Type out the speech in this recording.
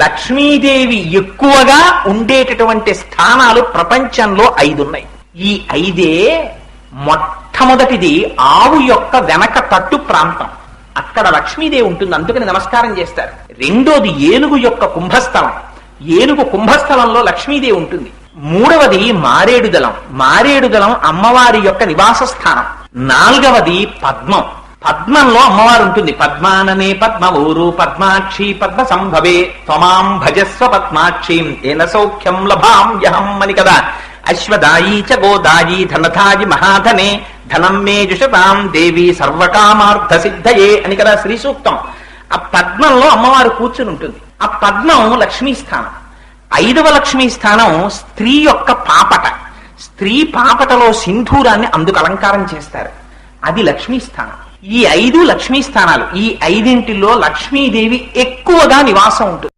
లక్ష్మీదేవి ఎక్కువగా ఉండేటటువంటి స్థానాలు ప్రపంచంలో 5 ఉన్నాయి. ఈ 5 మొట్టమొదటిది ఆవు యొక్క వెనక తట్టు ప్రాంతం, అక్కడ లక్ష్మీదేవి ఉంటుంది, అందుకని నమస్కారం చేస్తారు. రెండోది ఏనుగు యొక్క కుంభస్థలం, ఏనుగు కుంభస్థలంలో లక్ష్మీదేవి ఉంటుంది. మూడవది మారేడుదలం, మారేడుదలం అమ్మవారి యొక్క నివాస స్థానం. నాలుగవది పద్మం, పద్మంలో అమ్మవారు ఉంటుంది. పద్మాననే పద్మవూరు పద్మాక్షి పద్మ సంభవే త్వమాం భజస్వ పద్మాక్షీం తేన సౌఖ్యం లభామ్యహం అని కదా. అశ్వదాయీ చ గోదాయీ ధనధాయి మహాధనే ధనం మే జుషతాం దేవి సర్వకామార్థ సిద్ధయే అని కదా శ్రీ సూక్తం. ఆ పద్మంలో అమ్మవారు కూర్చుని ఉంటుంది. ఆ పద్మం లక్ష్మీ స్థానం. 5వ లక్ష్మీ స్థానం స్త్రీ యొక్క పాపట, స్త్రీ పాపటలో సింధూరాన్ని అందుకు అలంకారం చేస్తారు, అది లక్ష్మీ స్థానం. ఈ 5 లక్ష్మీ స్థానాలు. ఈ 5 లక్ష్మీదేవి ఎక్కువగా నివాసం ఉంటుంది.